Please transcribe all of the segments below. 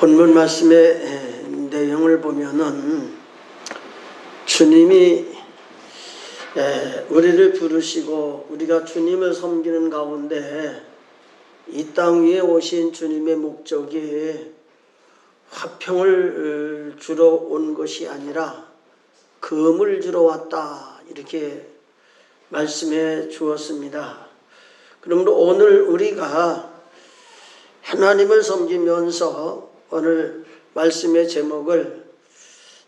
본문 말씀의 내용을 보면은 주님이 우리를 부르시고 우리가 주님을 섬기는 가운데 이 땅 위에 오신 주님의 목적이 화평을 주러 온 것이 아니라 금을 주러 왔다, 이렇게 말씀해 주었습니다. 그러므로 오늘 우리가 하나님을 섬기면서 오늘 말씀의 제목을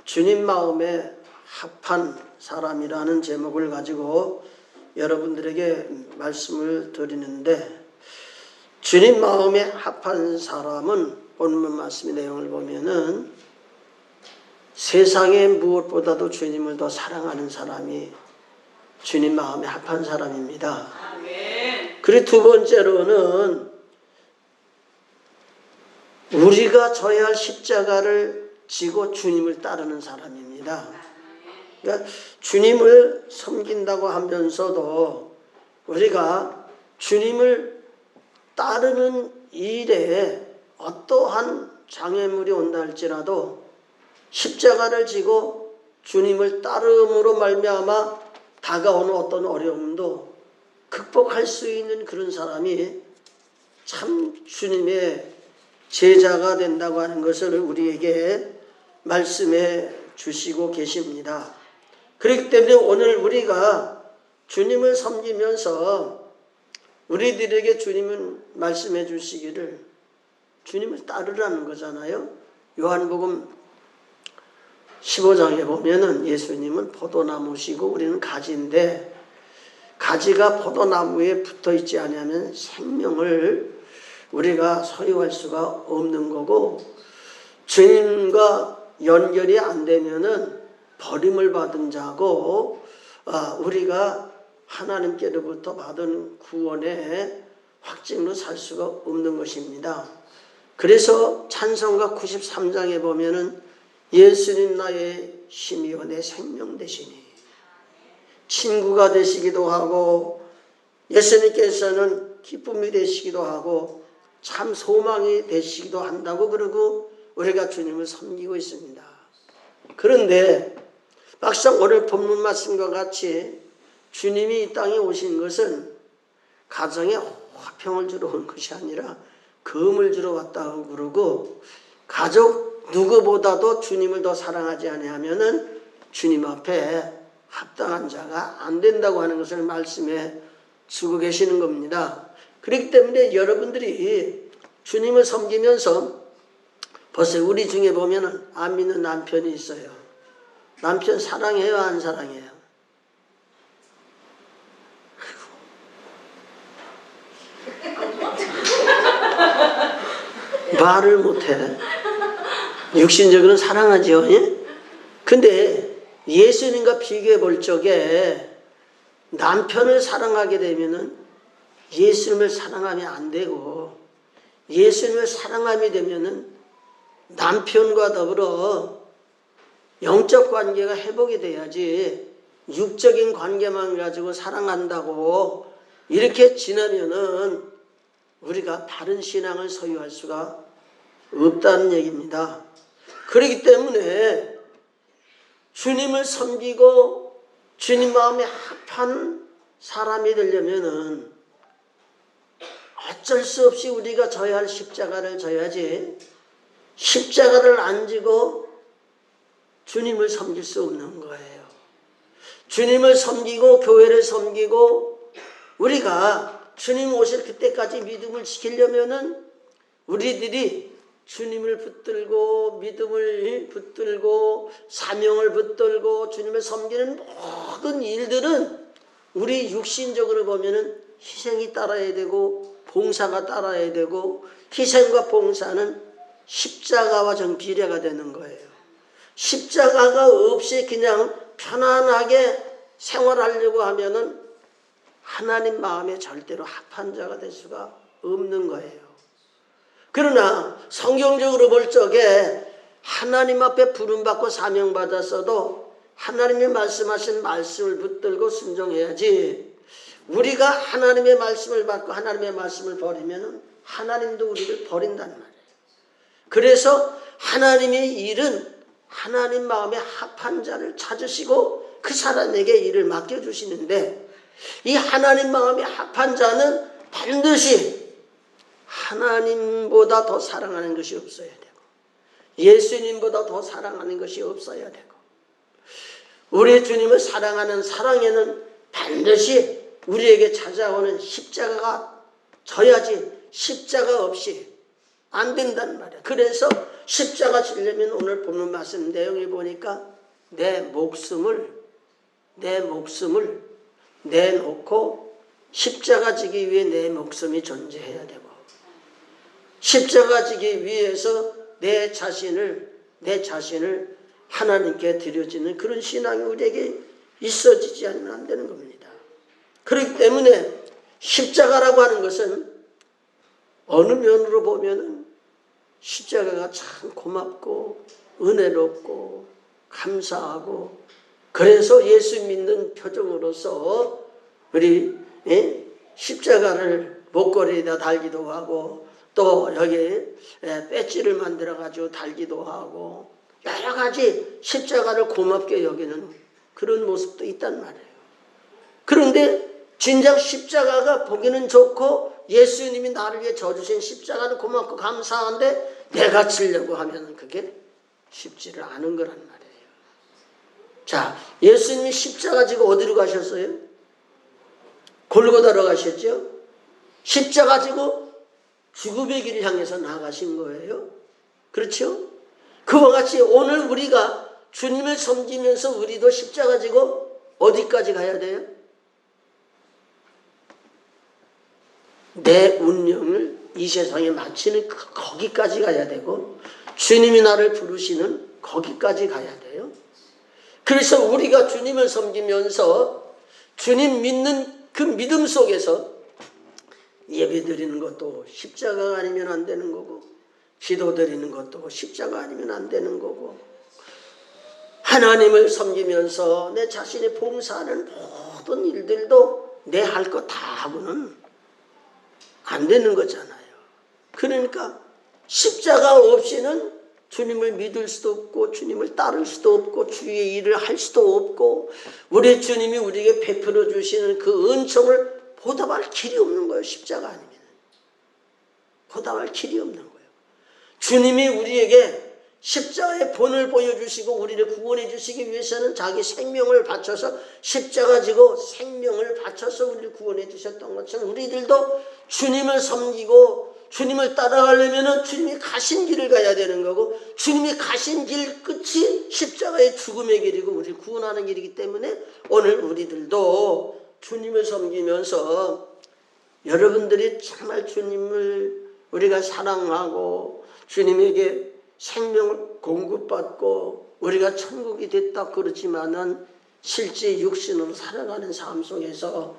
주님 마음에 합한 사람이라는 제목을 가지고 여러분들에게 말씀을 드리는데, 주님 마음에 합한 사람은 본문 말씀의 내용을 보면은 세상에 무엇보다도 주님을 더 사랑하는 사람이 주님 마음에 합한 사람입니다. 그리고 두 번째로는 우리가 져야 할 십자가를 지고 주님을 따르는 사람입니다. 그러니까 주님을 섬긴다고 하면서도 우리가 주님을 따르는 일에 어떠한 장애물이 온다 할지라도 십자가를 지고 주님을 따름으로 말미암아 다가오는 어떤 어려움도 극복할 수 있는 그런 사람이 참 주님의 제자가 된다고 하는 것을 우리에게 말씀해 주시고 계십니다. 그렇기 때문에 오늘 우리가 주님을 섬기면서 우리들에게 주님은 말씀해 주시기를 주님을 따르라는 거잖아요. 요한복음 15장에 보면은 예수님은 포도나무시고 우리는 가지인데, 가지가 포도나무에 붙어 있지 않으면 생명을 우리가 소유할 수가 없는 거고, 주님과 연결이 안 되면은 버림을 받은 자고, 우리가 하나님께로부터 받은 구원의 확증으로 살 수가 없는 것입니다. 그래서 찬송가 93장에 보면은 예수님 나의 힘이요 내 생명 되시니, 친구가 되시기도 하고 예수님께서는 기쁨이 되시기도 하고 참 소망이 되시기도 한다고 그러고 우리가 주님을 섬기고 있습니다. 그런데 막상 오늘 본문 말씀과 같이 주님이 이 땅에 오신 것은 가정에 화평을 주러 온 것이 아니라 금을 주러 왔다고 그러고, 가족 누구보다도 주님을 더 사랑하지 아니하면은 주님 앞에 합당한 자가 안 된다고 하는 것을 말씀해 주고 계시는 겁니다. 그렇기 때문에 여러분들이 주님을 섬기면서 벌써 우리 중에 보면은 안 믿는 남편이 있어요. 남편 사랑해요, 안 사랑해요? 말을 못해. 육신적으로는 사랑하죠. 예? 근데 예수님과 비교해 볼 적에 남편을 사랑하게 되면은 예수님을 사랑하면 안 되고, 예수님을 사랑하게 되면은 남편과 더불어 영적 관계가 회복이 돼야지, 육적인 관계만 가지고 사랑한다고 이렇게 지나면은 우리가 바른 신앙을 소유할 수가 없다는 얘기입니다. 그렇기 때문에 주님을 섬기고 주님 마음에 합한 사람이 되려면은 어쩔 수 없이 우리가 져야 할 십자가를 져야지, 십자가를 안 지고 주님을 섬길 수 없는 거예요. 주님을 섬기고 교회를 섬기고 우리가 주님 오실 그때까지 믿음을 지키려면은 우리들이 주님을 붙들고 믿음을 붙들고 사명을 붙들고 주님을 섬기는 모든 일들은 우리 육신적으로 보면은 희생이 따라야 되고 봉사가 따라야 되고, 희생과 봉사는 십자가와 정비례가 되는 거예요. 십자가가 없이 그냥 편안하게 생활하려고 하면은 하나님 마음에 절대로 합한 자가 될 수가 없는 거예요. 그러나 성경적으로 볼 적에 하나님 앞에 부름받고 사명받았어도 하나님이 말씀하신 말씀을 붙들고 순종해야지, 우리가 하나님의 말씀을 받고 하나님의 말씀을 버리면 하나님도 우리를 버린단 말이에요. 그래서 하나님의 일은 하나님 마음에 합한 자를 찾으시고 그 사람에게 일을 맡겨주시는데, 이 하나님 마음에 합한 자는 반드시 하나님보다 더 사랑하는 것이 없어야 되고, 예수님보다 더 사랑하는 것이 없어야 되고, 우리 주님을 사랑하는 사랑에는 반드시 우리에게 찾아오는 십자가가 져야지 십자가 없이 안 된단 말이야. 그래서 십자가 지려면 오늘 본문 말씀 내용을 보니까 내 목숨을 내놓고 십자가 지기 위해 내 목숨이 존재해야 되고, 십자가 지기 위해서 내 자신을 하나님께 드려지는 그런 신앙이 우리에게 있어지지 않으면 안 되는 겁니다. 그렇기 때문에 십자가라고 하는 것은 어느 면으로 보면은 십자가가 참 고맙고 은혜롭고 감사하고, 그래서 예수 믿는 표정으로서 우리 십자가를 목걸이에다 달기도 하고, 또 여기 배지를 만들어 가지고 달기도 하고, 여러 가지 십자가를 고맙게 여기는 그런 모습도 있단 말이에요. 그런데 진작 십자가가 보기는 좋고 예수님이 나를 위해 져주신 십자가는 고맙고 감사한데 내가 지려고 하면 그게 쉽지를 않은 거란 말이에요. 자, 예수님이 십자가 지고 어디로 가셨어요? 골고다로 가셨죠? 십자가 지고 죽음의 길을 향해서 나가신 거예요. 그렇죠? 그와 같이 오늘 우리가 주님을 섬기면서 우리도 십자가 지고 어디까지 가야 돼요? 내 운명을 이 세상에 마치는 거기까지 가야 되고, 주님이 나를 부르시는 거기까지 가야 돼요. 그래서 우리가 주님을 섬기면서 주님 믿는 그 믿음 속에서 예배 드리는 것도 십자가가 아니면 안 되는 거고, 기도 드리는 것도 십자가 아니면 안 되는 거고, 하나님을 섬기면서 내 자신의 봉사하는 모든 일들도 내 할 거 다 하고는 안 되는 거잖아요. 그러니까 십자가 없이는 주님을 믿을 수도 없고 주님을 따를 수도 없고 주의 일을 할 수도 없고, 우리 주님이 우리에게 베풀어 주시는 그 은총을 보답할 길이 없는 거예요. 십자가 아니면 보답할 길이 없는 거예요. 주님이 우리에게 십자가의 본을 보여주시고 우리를 구원해 주시기 위해서는 자기 생명을 바쳐서 십자가 지고 생명을 바쳐서 우리를 구원해 주셨던 것처럼, 우리들도 주님을 섬기고 주님을 따라가려면 주님이 가신 길을 가야 되는 거고, 주님이 가신 길 끝이 십자가의 죽음의 길이고 우리를 구원하는 길이기 때문에 오늘 우리들도 주님을 섬기면서 여러분들이 정말 주님을 우리가 사랑하고 주님에게 생명을 공급받고 우리가 천국이 됐다 그렇지만은 실제 육신으로 살아가는 삶 속에서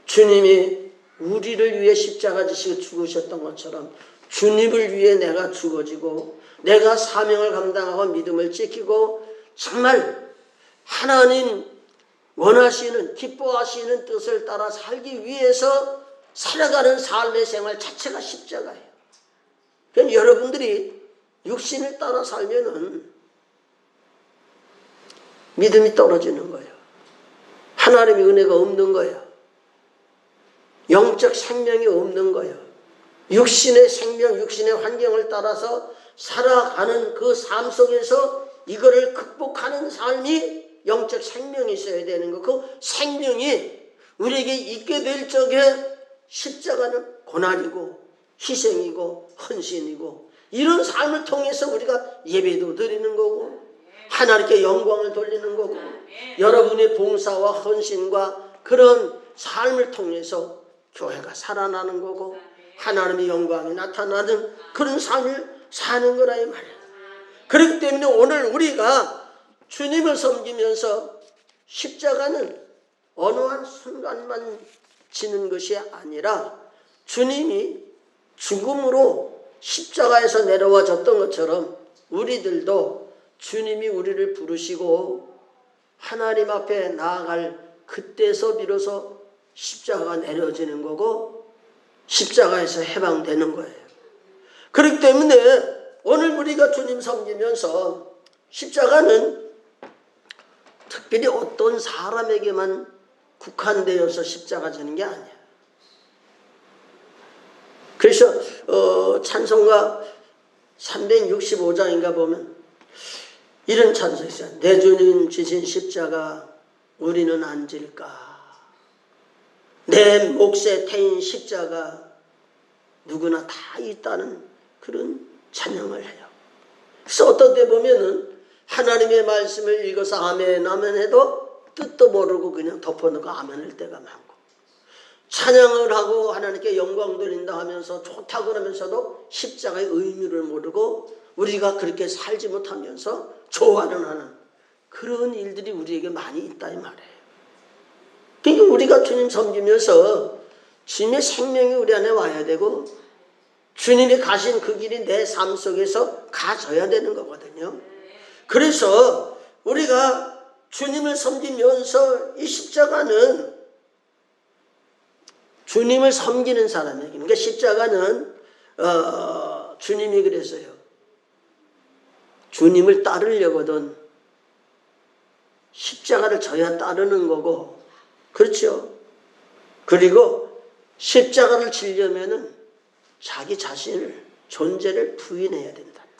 주님이 우리를 위해 십자가 지시고 죽으셨던 것처럼 주님을 위해 내가 죽어지고 내가 사명을 감당하고 믿음을 지키고 정말 하나님 원하시는 기뻐하시는 뜻을 따라 살기 위해서 살아가는 삶의 생활 자체가 십자가예요. 그러니까 여러분들이 육신을 따라 살면은 믿음이 떨어지는 거예요. 하나님의 은혜가 없는 거예요. 영적 생명이 없는 거예요. 육신의 생명, 육신의 환경을 따라서 살아가는 그 삶 속에서 이거를 극복하는 삶이 영적 생명이 있어야 되는 거. 그 생명이 우리에게 있게 될 적에 십자가는 고난이고 희생이고 헌신이고, 이런 삶을 통해서 우리가 예배도 드리는 거고 하나님께 영광을 돌리는 거고, 여러분의 봉사와 헌신과 그런 삶을 통해서 교회가 살아나는 거고 하나님의 영광이 나타나는 그런 삶을 사는 거라 이 말이에요. 그렇기 때문에 오늘 우리가 주님을 섬기면서 십자가는 어느 한 순간만 지는 것이 아니라 주님이 죽음으로 십자가에서 내려와 졌던 것처럼 우리들도 주님이 우리를 부르시고 하나님 앞에 나아갈 그때서 비로소 십자가가 내려지는 거고 십자가에서 해방되는 거예요. 그렇기 때문에 오늘 우리 섬기면서 십자가는 특별히 어떤 사람에게만 국한되어서 십자가 지는 게 아니야. 그래서 찬송가 365장인가 보면 이런 찬송이 있어요. 내 주님 지신 십자가 우리는 안 질까. 내 몫에 태인 십자가 누구나 다 있다는 그런 찬양을 해요. 그래서 어떤 때 보면은 하나님의 말씀을 읽어서 아멘 아멘 해도 뜻도 모르고 그냥 덮어놓고 아멘 할 때가 많고, 찬양을 하고 하나님께 영광 돌린다 하면서 좋다 그러면서도 십자가의 의미를 모르고 우리가 그렇게 살지 못하면서 좋아는 하는 그런 일들이 우리에게 많이 있다 이 말이에요. 그러니까 우리가 주님 섬기면서 주님의 생명이 우리 안에 와야 되고 주님이 가신 그 길이 내 삶 속에서 가져야 되는 거거든요. 그래서 우리가 주님을 섬기면서 이 십자가는 주님을 섬기는 사람에게, 그러니까 십자가는 주님이 그랬어요. 주님을 따르려거든 십자가를 져야 따르는 거고, 그렇죠? 그리고 십자가를 지려면은 자기 자신을, 존재를 부인해야 된다는 거예요.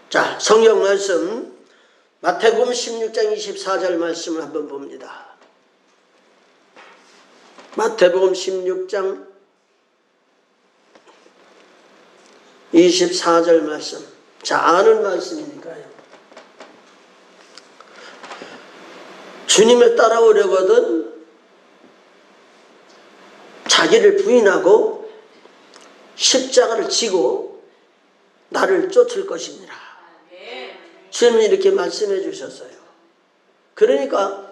자, 성경 말씀 마태복음 16장 24절 말씀을 한번 봅니다. 마태복음 16장 24절 말씀. 자, 아는 말씀이니까요. 주님을 따라오려거든 자기를 부인하고 십자가를 지고 나를 쫓을 것이니라. 주님이 이렇게 말씀해 주셨어요. 그러니까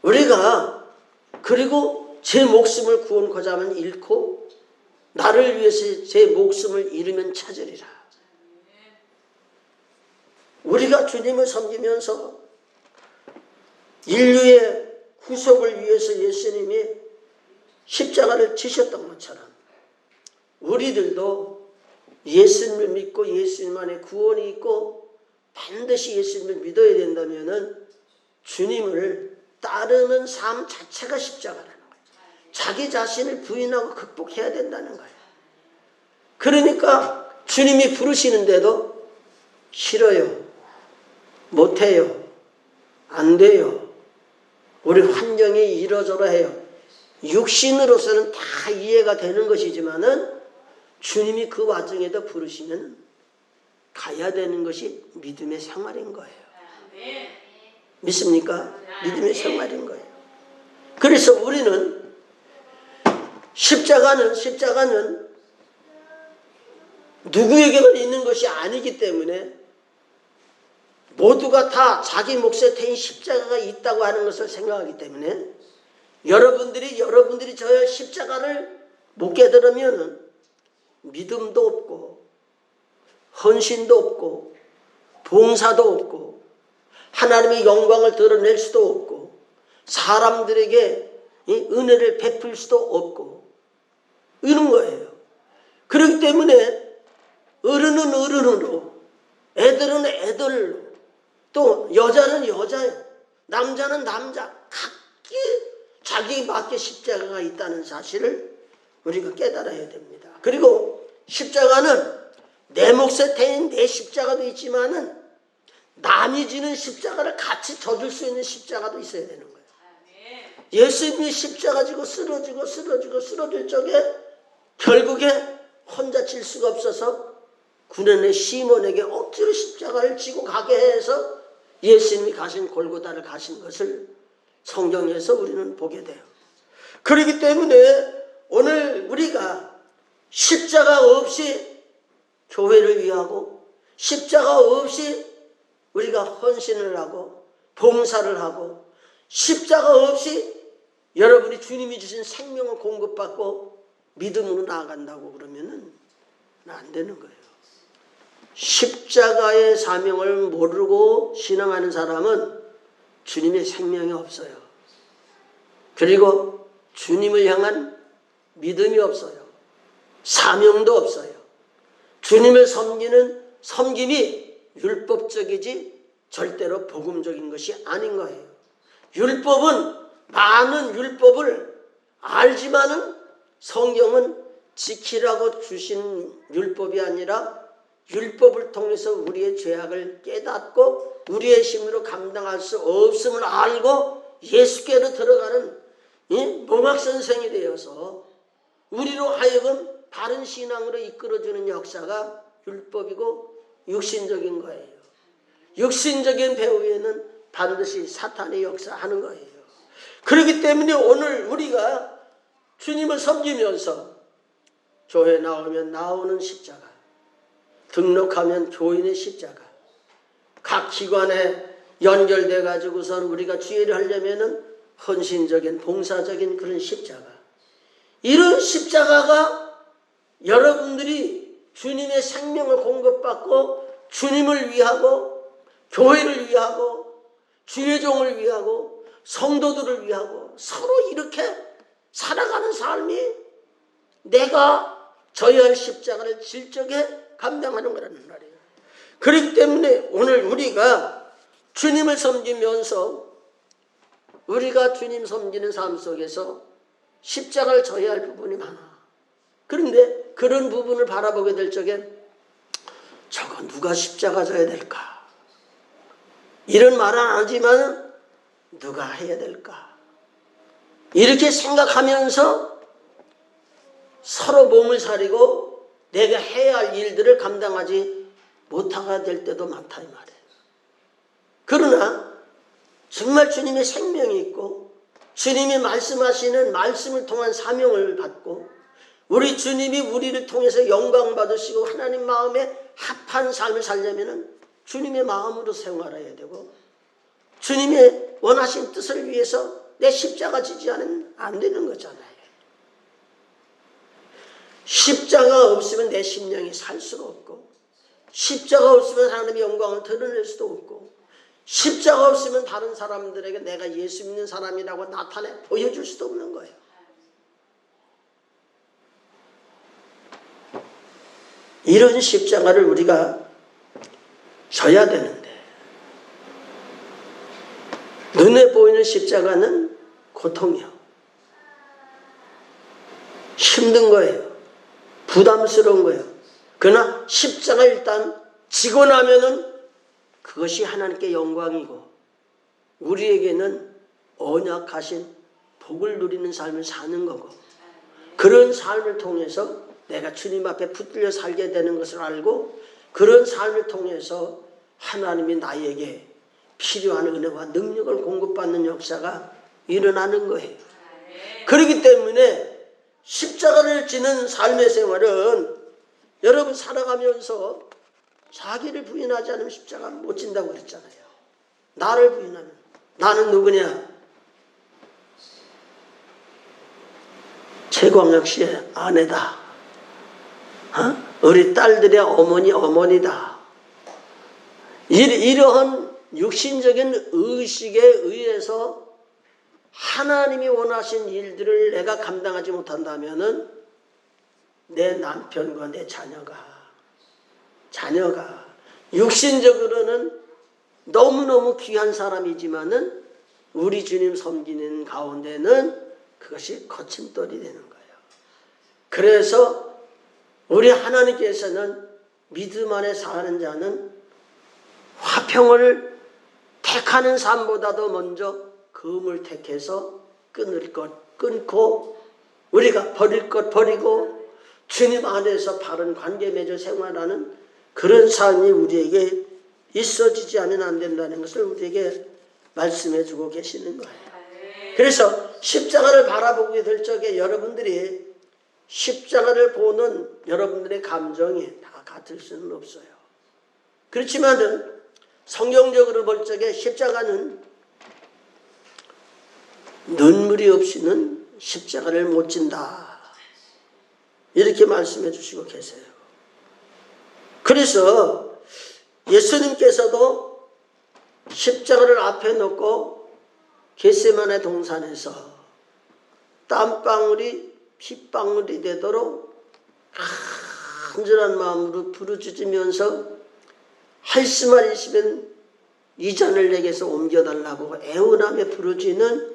우리가 그리고 제 목숨을 구원코자 하면 잃고 나를 위해서 제 목숨을 잃으면 찾으리라. 우리가 주님을 섬기면서 인류의 구속을 위해서 예수님이 십자가를 지셨던 것처럼 우리들도 예수님을 믿고 예수님 안에 구원이 있고 반드시 예수님을 믿어야 된다면 주님을 따르는 삶 자체가 십자가라는 거예요. 자기 자신을 부인하고 극복해야 된다는 거예요. 그러니까 주님이 부르시는데도 싫어요, 못해요, 안 돼요, 우리 환경이 이러저러 해요. 육신으로서는 다 이해가 되는 것이지만은 주님이 그 와중에도 부르시면 가야 되는 것이 믿음의 생활인 거예요. 믿습니까? 믿음의 생활인 거예요. 그래서 우리는 십자가는 누구에게만 있는 것이 아니기 때문에 모두가 다 자기 몫에 태인 십자가가 있다고 하는 것을 생각하기 때문에 여러분들이 저 십자가를 못 깨달으면 믿음도 없고 헌신도 없고 봉사도 없고 하나님의 영광을 드러낼 수도 없고 사람들에게 은혜를 베풀 수도 없고 이런 거예요. 그렇기 때문에 어른은 어른으로, 애들은 애들로, 또 여자는 여자요, 남자는 남자, 각기 자기에 맞게 십자가가 있다는 사실을 우리가 깨달아야 됩니다. 그리고 십자가는 내 몫에 태인 내 십자가도 있지만은 남이 지는 십자가를 같이 져줄 수 있는 십자가도 있어야 되는 거예요. 예수님이 십자가 지고 쓰러질 적에 결국에 혼자 질 수가 없어서 구년의 시몬에게 억지로 십자가를 지고 가게 해서 예수님이 가신 골고다를 가신 것을 성경에서 우리는 보게 돼요. 그렇기 때문에 오늘 우리가 십자가 없이 교회를 위하고 십자가 없이 우리가 헌신을 하고 봉사를 하고 십자가 없이 여러분이 주님이 주신 생명을 공급받고 믿음으로 나아간다고 그러면은 안 되는 거예요. 십자가의 사명을 모르고 신앙하는 사람은 주님의 생명이 없어요. 그리고 주님을 향한 믿음이 없어요. 사명도 없어요. 주님을 섬기는 섬김이 율법적이지 절대로 복음적인 것이 아닌 거예요. 율법은 많은 율법을 알지만은 성경은 지키라고 주신 율법이 아니라 율법을 통해서 우리의 죄악을 깨닫고 우리의 힘으로 감당할 수 없음을 알고 예수께로 들어가는 몽학선생이 되어서 우리로 하여금 바른 신앙으로 이끌어주는 역사가 율법이고 육신적인 거예요. 육신적인 배후에는 반드시 사탄이 역사하는 거예요. 그렇기 때문에 오늘 우리가 주님을 섬기면서 교회 나오면 나오는 십자가, 등록하면 교인의 십자가, 각 기관에 연결돼 가지고선 우리가 주의를 하려면은 헌신적인 봉사적인 그런 십자가, 이런 십자가가 여러분들이 주님의 생명을 공급받고 주님을 위하고 교회를 위하고 주의 종을 위하고 성도들을 위하고 서로 이렇게 살아가는 삶이 내가 져야 할 십자가를 질적에 감당하는 거라는 말이에요. 그렇기 때문에 오늘 우리가 주님을 섬기면서 우리가 주님 섬기는 삶 속에서 십자가를 져야 할 부분이 많아. 그런데 그런 부분을 바라보게 될 적에 저거 누가 십자가 져야 될까? 이런 말은 안 하지만 누가 해야 될까? 이렇게 생각하면서 서로 몸을 사리고 내가 해야 할 일들을 감당하지 못하게 될 때도 많다 이 말이에요. 그러나 정말 주님의 생명이 있고 주님이 말씀하시는 말씀을 통한 사명을 받고 우리 주님이 우리를 통해서 영광 받으시고 하나님 마음에 합한 삶을 살려면 주님의 마음으로 생활해야 되고 주님의 원하신 뜻을 위해서 내 십자가 지지 않으면 안 되는 거잖아요. 십자가 없으면 내 심령이 살 수가 없고 십자가 없으면 하나님의 영광을 드러낼 수도 없고 십자가 없으면 다른 사람들에게 내가 예수 믿는 사람이라고 나타내 보여줄 수도 없는 거예요. 이런 십자가를 우리가 져야 되는데 눈에 보이는 십자가는 고통이요. 힘든 거예요. 부담스러운 거예요. 그러나 십자가 일단 지고 나면은 그것이 하나님께 영광이고 우리에게는 언약하신 복을 누리는 삶을 사는 거고 그런 삶을 통해서 내가 주님 앞에 붙들려 살게 되는 것을 알고 그런 삶을 통해서 하나님이 나에게 필요한 은혜와 능력을 공급받는 역사가 일어나는 거예요. 그렇기 때문에 십자가를 지는 삶의 생활은 여러분 살아가면서 자기를 부인하지 않으면 십자가 못 진다고 그랬잖아요. 나를 부인하면 나는 누구냐? 최광혁 씨의 아내다. 우리 딸들의 어머니다. 이러한 육신적인 의식에 의해서 하나님이 원하신 일들을 내가 감당하지 못한다면은 내 남편과 내 자녀가 육신적으로는 너무너무 귀한 사람이지만은 우리 주님 섬기는 가운데는 그것이 거침돌이 되는 거예요. 그래서 우리 하나님께서는 믿음 안에 사는 자는 화평을 택하는 삶보다도 먼저 금을 택해서 끊을 것 끊고 우리가 버릴 것 버리고 주님 안에서 바른 관계 맺어 생활하는 그런 삶이 우리에게 있어지지 않으면 안 된다는 것을 우리에게 말씀해 주고 계시는 거예요. 그래서 십자가를 바라보게 될 적에 여러분들이 십자가를 보는 여러분들의 감정이 다 같을 수는 없어요. 그렇지만은 성경적으로 볼 적에 십자가는 눈물이 없이는 십자가를 못 진다. 이렇게 말씀해 주시고 계세요. 그래서 예수님께서도 십자가를 앞에 놓고 겟세마네 동산에서 땀방울이 핏방울이 되도록 간절한 마음으로 부르짖으면서 할 수만 있으면 이 잔을 내게서 옮겨달라고 애원하며 부르짖는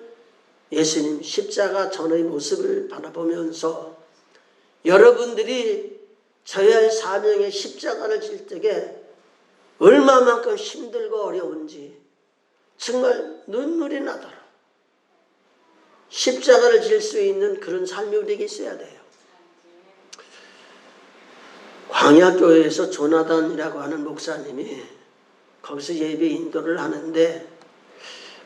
예수님 십자가 전의 모습을 바라보면서 여러분들이 져야 할 사명의 십자가를 질 때에 얼마만큼 힘들고 어려운지 정말 눈물이 나도록 십자가를 질 수 있는 그런 삶이 우리에게 있어야 돼요. 광야교회에서 조나단이라고 하는 목사님이 거기서 예배 인도를 하는데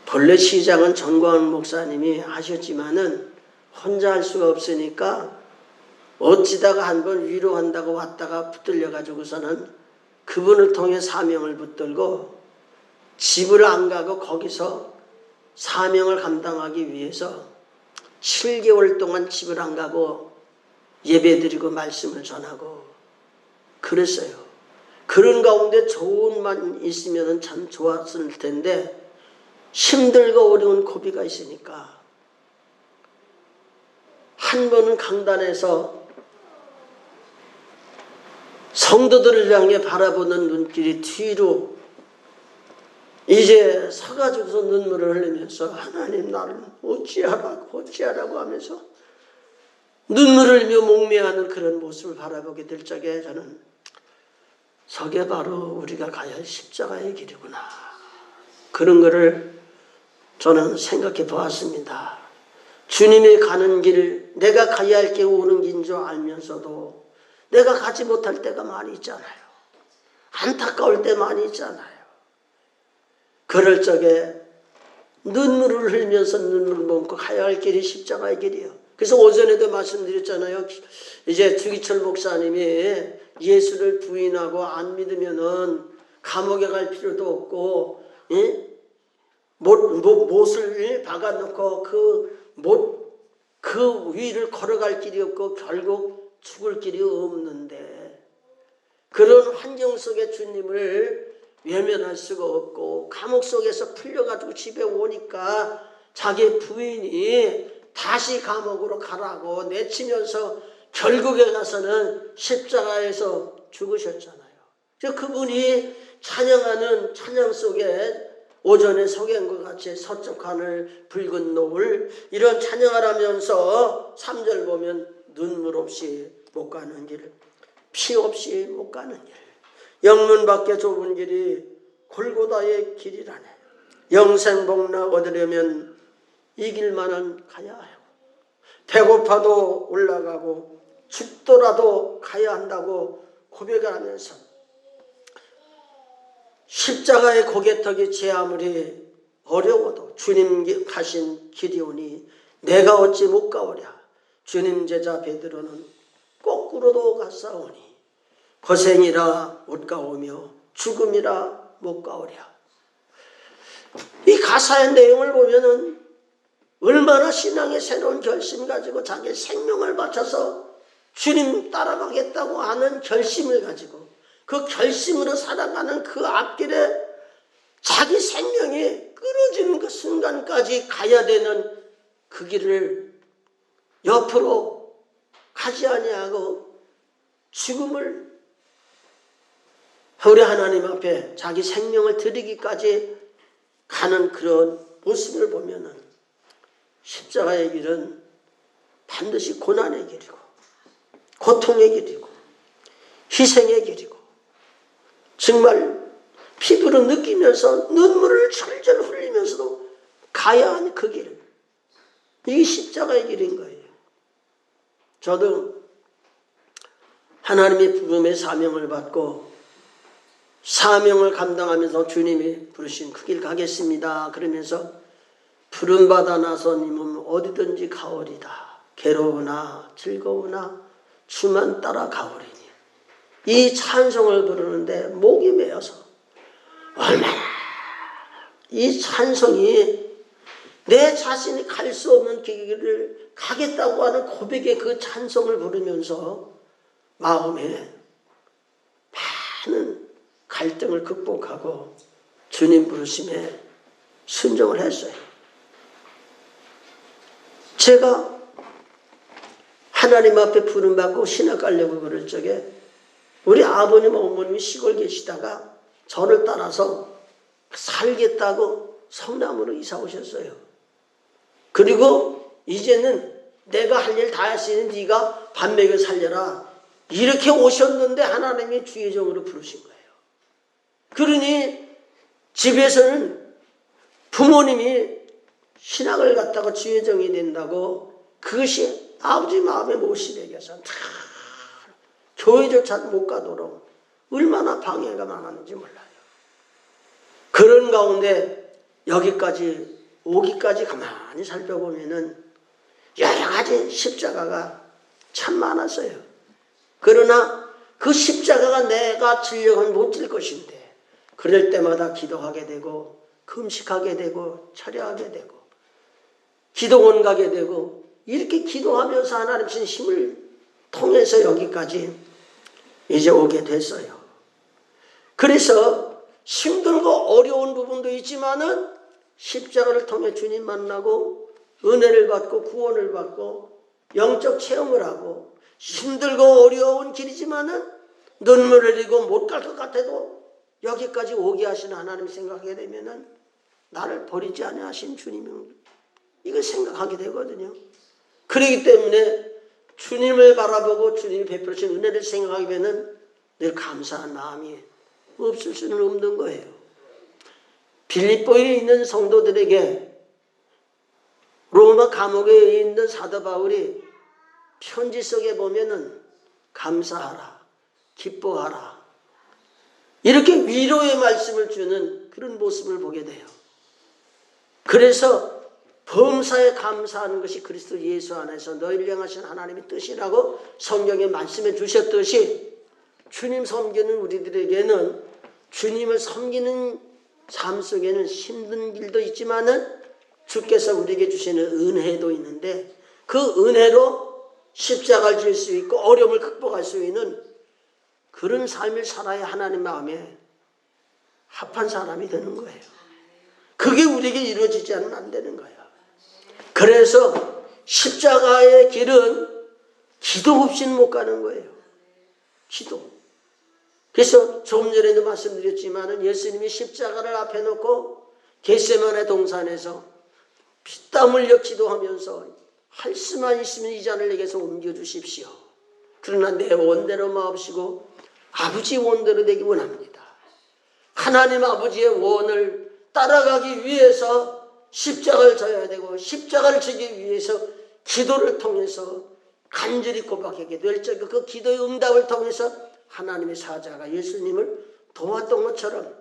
본래 시장은 전광훈 목사님이 하셨지만은 혼자 할 수가 없으니까 어찌다가 한번 위로한다고 왔다가 붙들려 가지고서는 그분을 통해 사명을 붙들고 집을 안 가고 거기서 사명을 감당하기 위해서 7개월 동안 집을 안 가고 예배드리고 말씀을 전하고 그랬어요. 그런 가운데 좋은만 있으면 참 좋았을 텐데 힘들고 어려운 고비가 있으니까 한 번은 강단에서 성도들을 향해 바라보는 눈길이 뒤로 이제 서가지고서 눈물을 흘리면서 하나님 나를 어찌하라고 하면서 눈물을 흘리며 목매하는 그런 모습을 바라보게 될 적에 저는 저게 바로 우리가 가야 할 십자가의 길이구나. 그런 거를 저는 생각해 보았습니다. 주님이 가는 길, 내가 가야 할 길 오는 길인 줄 알면서도 내가 가지 못할 때가 많이 있잖아요. 안타까울 때 많이 있잖아요. 그럴 적에 눈물을 흘리면서 눈물을 머금고 가야 할 길이 십자가의 길이에요. 그래서 오전에도 말씀드렸잖아요. 이제 주기철 목사님이 예수를 부인하고 안 믿으면은 감옥에 갈 필요도 없고, 못을 박아놓고 그 위를 걸어갈 길이 없고 결국 죽을 길이 없는데 그런 환경 속에 주님을 외면할 수가 없고 감옥 속에서 풀려가지고 집에 오니까 자기 부인이 다시 감옥으로 가라고 내치면서 결국에 가서는 십자가에서 죽으셨잖아요. 그분이 찬양하는 찬양 속에 오전에 소개한 것 같이 서쪽 하늘 붉은 노을 이런 찬양을 하면서 3절 보면 눈물 없이 못 가는 길, 피 없이 못 가는 길, 영문 밖에 좁은 길이 골고다의 길이라네. 영생복락 얻으려면 이 길만은 가야 하고 배고파도 올라가고 죽더라도 가야 한다고 고백을 하면서 십자가의 고개턱이 제 아무리 어려워도 주님 가신 길이 오니 내가 어찌 못 가오랴. 주님 제자 베드로는 거꾸로도 갔사오니 고생이라 못 가오며 죽음이라 못 가오랴. 이 가사의 내용을 보면은 얼마나 신앙의 새로운 결심 가지고 자기 생명을 바쳐서 주님 따라가겠다고 하는 결심을 가지고 그 결심으로 살아가는 그 앞길에 자기 생명이 끊어지는 그 순간까지 가야 되는 그 길을 옆으로 가지 아니하고 죽음을 우리 하나님 앞에 자기 생명을 드리기까지 가는 그런 모습을 보면은 십자가의 길은 반드시 고난의 길이고 고통의 길이고 희생의 길이고 정말 피부로 느끼면서 눈물을 절절 흘리면서도 가야 하는 그 길, 이게 십자가의 길인 거예요. 저도 하나님의 부름의 사명을 받고 사명을 감당하면서 주님이 부르신 그 길 가겠습니다 그러면서 부름받아 나서님은 어디든지 가오리다. 괴로우나 즐거우나 주만 따라 가오리니. 이 찬송을 부르는데 목이 메어서 얼마나 이 찬송이 내 자신이 갈 수 없는 길을 가겠다고 하는 고백의 그 찬송을 부르면서 마음에 많은 갈등을 극복하고 주님 부르심에 순종을 했어요. 제가 하나님 앞에 부름받고 신학 가려고 그럴 적에 우리 아버님 어머님이 시골 계시다가 저를 따라서 살겠다고 성남으로 이사 오셨어요. 그리고 이제는 내가 할 일 다 했으니 네가 밥 먹여 살려라. 이렇게 오셨는데 하나님이 주의 종으로 부르신 거예요. 그러니 집에서는 부모님이 신학을 갖다가 주의 종이 된다고 그것이 아버지 마음에 못이 배겨서 다 교회조차 못 가도록 얼마나 방해가 많았는지 몰라요. 그런 가운데 여기까지 오기까지 가만히 살펴보면은 여러 가지 십자가가 참 많았어요. 그러나 그 십자가가 내가 지려면 못 질 것인데 그럴 때마다 기도하게 되고 금식하게 되고 철야하게 되고 기도원 가게 되고 이렇게 기도하면서 하나님 주신 힘을 통해서 여기까지 이제 오게 됐어요. 그래서 힘들고 어려운 부분도 있지만은 십자가를 통해 주님 만나고 은혜를 받고 구원을 받고 영적 체험을 하고 힘들고 어려운 길이지만은 눈물을 흘리고 못 갈 것 같아도 여기까지 오게 하시는 하나님 생각하게 되면은 나를 버리지 아니하신 주님을 이걸 생각하게 되거든요. 그렇기 때문에 주님을 바라보고 주님이 베풀으신 은혜를 생각하면은 늘 감사한 마음이 없을 수는 없는 거예요. 빌립보에 있는 성도들에게 로마 감옥에 있는 사도 바울이 편지 속에 보면은 감사하라, 기뻐하라 이렇게 위로의 말씀을 주는 그런 모습을 보게 돼요. 그래서 범사에 감사하는 것이 그리스도 예수 안에서 너희를 향하신 하나님의 뜻이라고 성경에 말씀해 주셨듯이 주님 섬기는 우리들에게는 주님을 섬기는 삶 속에는 힘든 길도 있지만은 주께서 우리에게 주시는 은혜도 있는데 그 은혜로 십자가를 질 수 있고 어려움을 극복할 수 있는 그런 삶을 살아야 하나님 마음에 합한 사람이 되는 거예요. 그게 우리에게 이루어지지 않으면 안 되는 거예요. 그래서 십자가의 길은 기도 없이는 못 가는 거예요. 기도. 그래서 조금 전에도 말씀드렸지만 예수님이 십자가를 앞에 놓고 겟세마네 동산에서 피땀 흘려 기도하면서 할 수만 있으면 이 잔을 내게서 옮겨주십시오. 그러나 내 원대로 마옵시고 아버지 원대로 되기 원합니다. 하나님 아버지의 원을 따라가기 위해서 십자가를 져야 되고 십자가를 지기 위해서 기도를 통해서 간절히 고백하게 될 적 그 기도의 응답을 통해서 하나님의 사자가 예수님을 도왔던 것처럼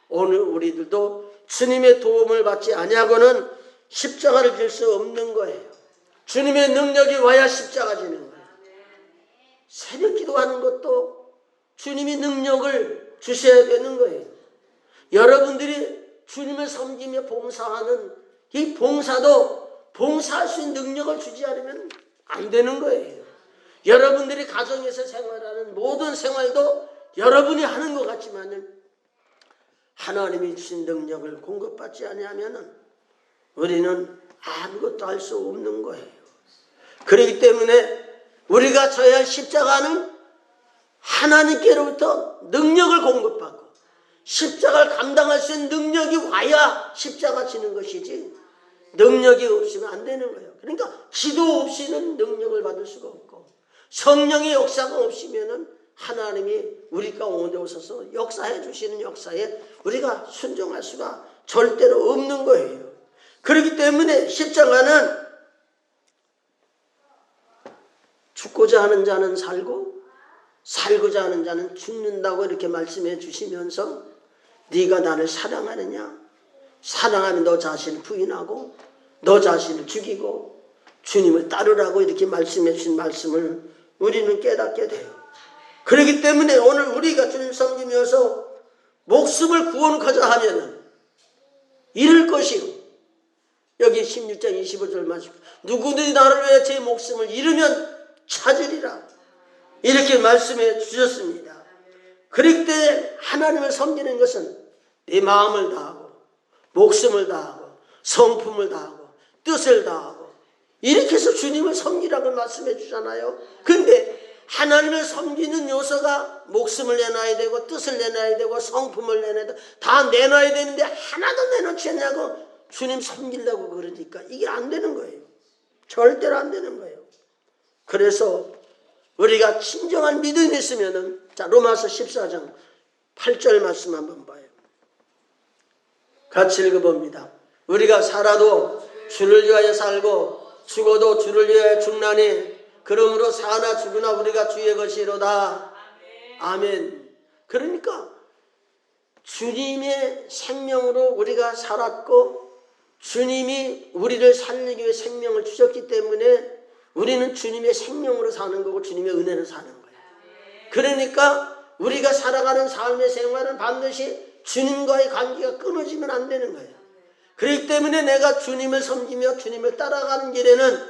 오늘 우리들도 주님의 도움을 받지 아니하고는 십자가를 질 수 없는 거예요. 주님의 능력이 와야 십자가 지는 거예요. 새벽 기도하는 것도 주님이 능력을 주셔야 되는 거예요. 여러분들이 주님을 섬기며 봉사하는 이 봉사도 봉사할 수 있는 능력을 주지 않으면 안 되는 거예요. 여러분들이 가정에서 생활하는 모든 생활도 여러분이 하는 것 같지만 하나님이 주신 능력을 공급받지 아니하면 우리는 아무것도 할 수 없는 거예요. 그렇기 때문에 우리가 져야 할 십자가는 하나님께로부터 능력을 공급받고 십자가를 감당할 수 있는 능력이 와야 십자가 지는 것이지 능력이 없으면 안 되는 거예요. 그러니까 기도 없이는 능력을 받을 수가 없고 성령의 역사가 없으면 하나님이 우리 가운데 오셔서 역사해 주시는 역사에 우리가 순종할 수가 절대로 없는 거예요. 그렇기 때문에 십자가는 죽고자 하는 자는 살고 살고자 하는 자는 죽는다고 이렇게 말씀해 주시면서 네가 나를 사랑하느냐? 사랑하면 너 자신을 부인하고 너 자신을 죽이고 주님을 따르라고 이렇게 말씀해 주신 말씀을 우리는 깨닫게 돼요. 그렇기 때문에 오늘 우리가 주님 섬기면서 목숨을 구원하자 하면은 잃을 것이고 여기 16장 25절 말씀 누구든지 나를 위해 제 목숨을 잃으면 찾으리라 이렇게 말씀해 주셨습니다. 그렇기 때문에 하나님을 섬기는 것은 내 마음을 다하고 목숨을 다하고 성품을 다하고 뜻을 다하고 이렇게 해서 주님을 섬기라고 말씀해 주잖아요. 근데 하나님을 섬기는 요소가 목숨을 내놔야 되고 뜻을 내놔야 되고 성품을 내놔야 되고 다 내놔야 되는데 하나도 내놓지 않냐고 주님 섬기려고 그러니까 이게 안 되는 거예요. 절대로 안 되는 거예요. 그래서 우리가 진정한 믿음이 있으면은 자 로마서 14장 8절 말씀 한번 봐요. 같이 읽어봅니다. 우리가 살아도 주를 위하여 살고 죽어도 주를 위하여 죽나니 그러므로 사나 죽으나 우리가 주의 것이로다. 아멘. 그러니까 주님의 생명으로 우리가 살았고 주님이 우리를 살리기 위해 생명을 주셨기 때문에 우리는 주님의 생명으로 사는 거고 주님의 은혜로 사는 거예요. 그러니까 우리가 살아가는 삶의 생활은 반드시 주님과의 관계가 끊어지면 안 되는 거예요. 그렇기 때문에 내가 주님을 섬기며 주님을 따라가는 길에는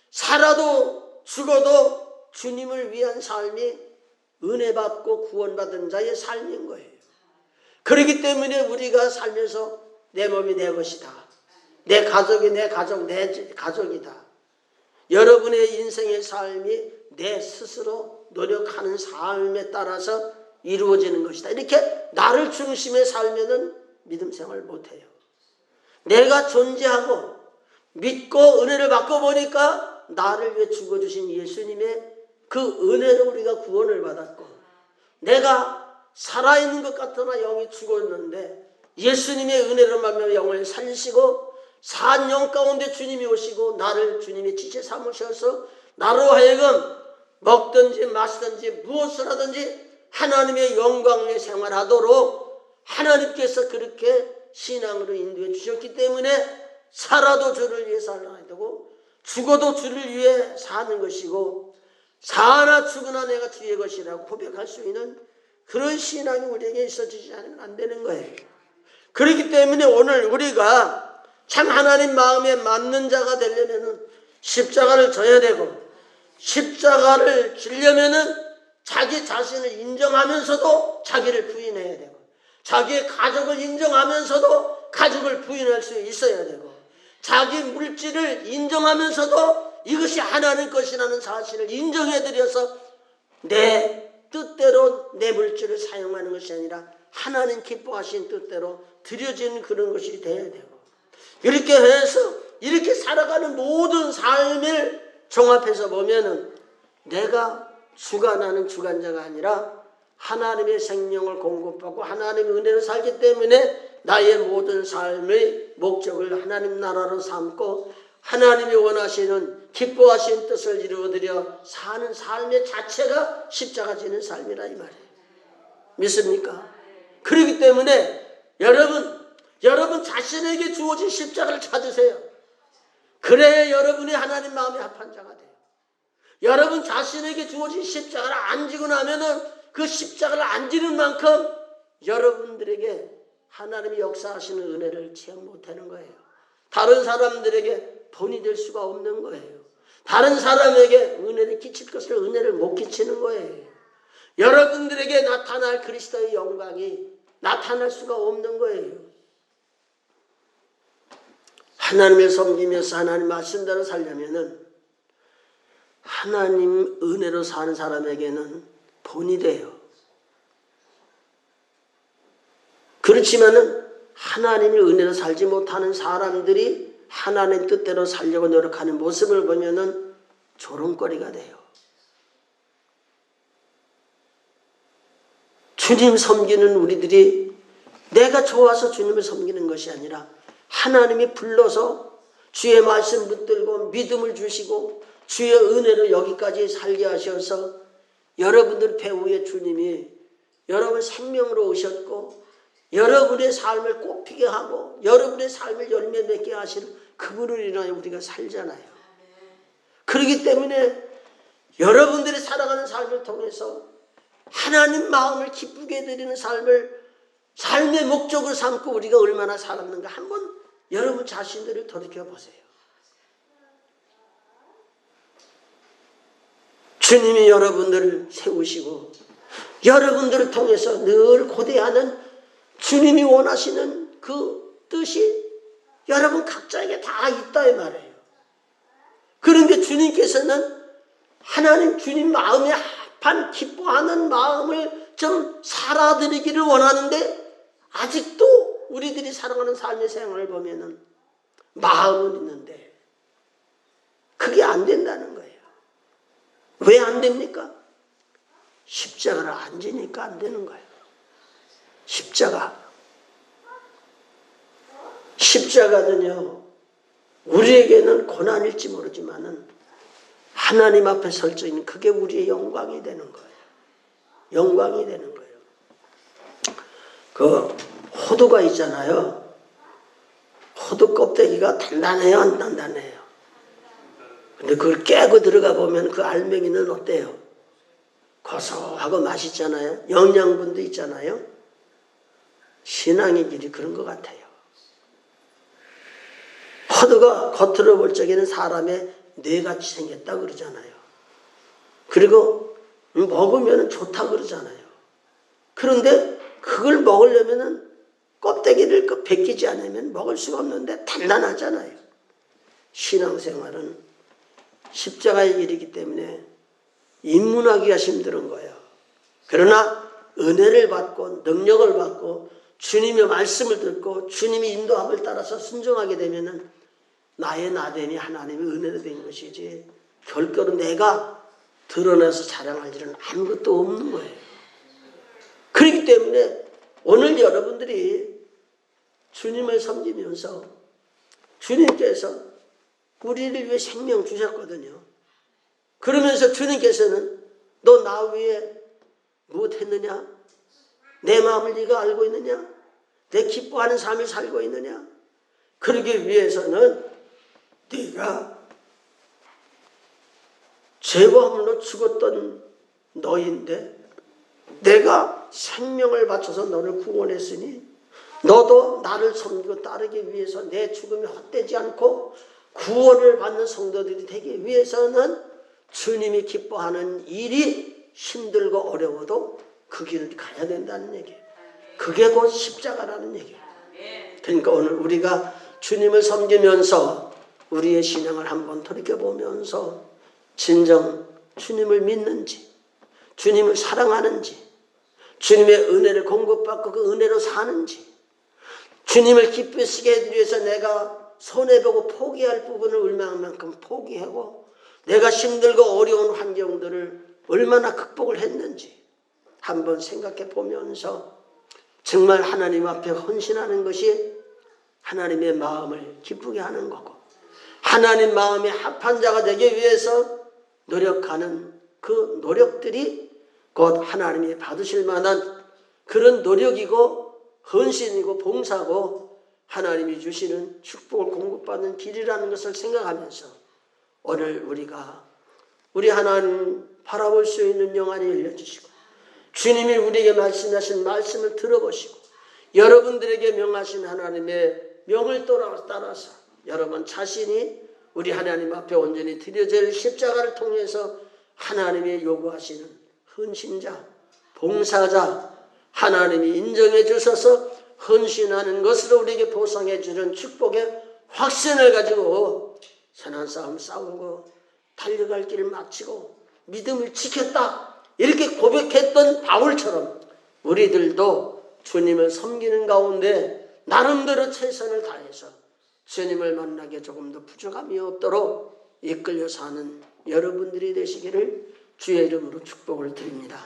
살아도 죽어도 주님을 위한 삶이 은혜받고 구원받은 자의 삶인 거예요. 그렇기 때문에 우리가 살면서 내 몸이 내 것이다. 내 가족이 내 가족, 내 가족이다. 여러분의 인생의 삶이 내 스스로 노력하는 삶에 따라서 이루어지는 것이다. 이렇게 나를 중심에 살면은 믿음 생활 못해요. 내가 존재하고 믿고 은혜를 받고 보니까 나를 위해 죽어주신 예수님의 그 은혜로 우리가 구원을 받았고 내가 살아있는 것 같으나 영이 죽었는데 예수님의 은혜로 말미암아 영을 살리시고 산 영 가운데 주님이 오시고 나를 주님의 지체 삼으셔서 나로 하여금 먹든지 마시든지 무엇을 하든지 하나님의 영광의 생활하도록 하나님께서 그렇게 신앙으로 인도해 주셨기 때문에 살아도 주를 위해 살아야 되고 죽어도 주를 위해 사는 것이고 사나 죽으나 내가 주의 것이라고 고백할 수 있는 그런 신앙이 우리에게 있어지지 않으면 안 되는 거예요. 그렇기 때문에 오늘 우리가 참 하나님 마음에 맞는 자가 되려면 십자가를 져야 되고 십자가를 지려면은 자기 자신을 인정하면서도 자기를 부인해야 되고 자기의 가족을 인정하면서도 가족을 부인할 수 있어야 되고 자기 물질을 인정하면서도 이것이 하나님 것이라는 사실을 인정해드려서 내 뜻대로 내 물질을 사용하는 것이 아니라 하나님 기뻐하신 뜻대로 드려지는 그런 것이 돼야 되고 이렇게 해서 이렇게 살아가는 모든 삶을 종합해서 보면은 내가 주관하는 주관자가 아니라 하나님의 생명을 공급하고 하나님의 은혜로 살기 때문에 나의 모든 삶의 목적을 하나님 나라로 삼고 하나님이 원하시는 기뻐하시는 뜻을 이루어드려 사는 삶의 자체가 십자가 지는 삶이라 이 말이에요. 믿습니까? 그렇기 때문에 여러분 자신에게 주어진 십자가를 찾으세요. 그래야 여러분이 하나님 마음에 합한 자가 돼요. 여러분 자신에게 주어진 십자가를 안 지고 나면은 그 십자가를 안 지는 만큼 여러분들에게 하나님이 역사하시는 은혜를 체험 못하는 거예요. 다른 사람들에게 본이 될 수가 없는 거예요. 다른 사람에게 은혜를 끼칠 것을 은혜를 못 끼치는 거예요. 여러분들에게 나타날 그리스도의 영광이 나타날 수가 없는 거예요. 하나님을 섬기면서 하나님 말씀대로 살려면은 하나님 은혜로 사는 사람에게는 본이 돼요. 그렇지만은 하나님의 은혜로 살지 못하는 사람들이 하나님 뜻대로 살려고 노력하는 모습을 보면은 조롱거리가 돼요. 주님 섬기는 우리들이 내가 좋아서 주님을 섬기는 것이 아니라 하나님이 불러서 주의 말씀 붙들고 믿음을 주시고 주의 은혜로 여기까지 살게 하셔서 여러분들 배후에 주님이 여러분 생명으로 오셨고 여러분의 삶을 꽃피게 하고 여러분의 삶을 열매 맺게 하시는 그분을 인하여 우리가 살잖아요. 그렇기 때문에 여러분들이 살아가는 삶을 통해서 하나님 마음을 기쁘게 해드리는 삶의 목적을 삼고 우리가 얼마나 살았는가 한번 여러분 자신들을 돌이켜보세요. 주님이 여러분들을 세우시고 여러분들을 통해서 늘 고대하는 주님이 원하시는 그 뜻이 여러분 각자에게 다 있다 이 말이에요. 그런데 주님께서는 하나님 주님 마음에 합한 기뻐하는 마음을 좀 살아드리기를 원하는데 아직도 우리들이 살아가는 삶의 생활을 보면은 마음은 있는데 그게 안 된다는 거예요. 왜 안 됩니까? 십자가를 안 지니까 안 되는 거예요. 십자가는요, 우리에게는 고난일지 모르지만은 하나님 앞에 설 수 있는 그게 우리의 영광이 되는 거예요. 영광이 되는 거예요. 그 호두가 있잖아요. 호두 껍데기가 단단해요, 안 단단해요? 근데 그걸 깨고 들어가 보면 그 알맹이는 어때요? 고소하고 맛있잖아요. 영양분도 있잖아요. 신앙의 길이 그런 것 같아요. 호두가 겉으로 볼 적에는 사람의 뇌같이 생겼다 그러잖아요. 그리고 먹으면 좋다 그러잖아요. 그런데 그걸 먹으려면은 껍데기를 벗기지 않으면 먹을 수가 없는데 단단하잖아요. 신앙생활은 십자가의 길이기 때문에 입문하기가 힘든 거예요. 그러나 은혜를 받고 능력을 받고 주님의 말씀을 듣고 주님의 인도함을 따라서 순종하게 되면은 나의 나됨이 하나님의 은혜로 된 것이지 결과로 내가 드러나서 자랑할 일은 아무것도 없는 거예요. 그렇기 때문에 오늘 여러분들이 주님을 섬기면서 주님께서 우리를 위해 생명 주셨거든요. 그러면서 주님께서는 너 나 위해 무엇했느냐? 내 마음을 네가 알고 있느냐? 내 기뻐하는 삶을 살고 있느냐? 그러기 위해서는 네가 죄와 허물로 죽었던 너인데 내가 생명을 바쳐서 너를 구원했으니 너도 나를 섬기고 따르기 위해서 내 죽음이 헛되지 않고 구원을 받는 성도들이 되기 위해서는 주님이 기뻐하는 일이 힘들고 어려워도 그 길을 가야 된다는 얘기예요. 그게 곧 십자가라는 얘기예요. 그러니까 오늘 우리가 주님을 섬기면서 우리의 신앙을 한번 돌이켜보면서 진정 주님을 믿는지 주님을 사랑하는지 주님의 은혜를 공급받고 그 은혜로 사는지 주님을 기쁘시게 해드리기 위해서 내가 손해보고 포기할 부분을 얼마만큼 포기하고 내가 힘들고 어려운 환경들을 얼마나 극복을 했는지 한번 생각해 보면서 정말 하나님 앞에 헌신하는 것이 하나님의 마음을 기쁘게 하는 거고 하나님 마음에 합한 자가 되기 위해서 노력하는 그 노력들이 곧 하나님이 받으실 만한 그런 노력이고 헌신이고 봉사고 하나님이 주시는 축복을 공급받는 길이라는 것을 생각하면서 오늘 우리가 우리 하나님 바라볼 수 있는 영안이 열려주시고 주님이 우리에게 말씀하신 말씀을 들어보시고 여러분들에게 명하신 하나님의 명을 따라서 여러분 자신이 우리 하나님 앞에 온전히 드려질 십자가를 통해서 하나님이 요구하시는 헌신자, 봉사자 하나님이 인정해 주셔서 헌신하는 것으로 우리에게 보상해 주는 축복의 확신을 가지고 선한 싸움 싸우고 달려갈 길을 마치고 믿음을 지켰다 이렇게 고백했던 바울처럼 우리들도 주님을 섬기는 가운데 나름대로 최선을 다해서 주님을 만나게 조금 더 부족함이 없도록 이끌려 사는 여러분들이 되시기를 주의 이름으로 축복을 드립니다.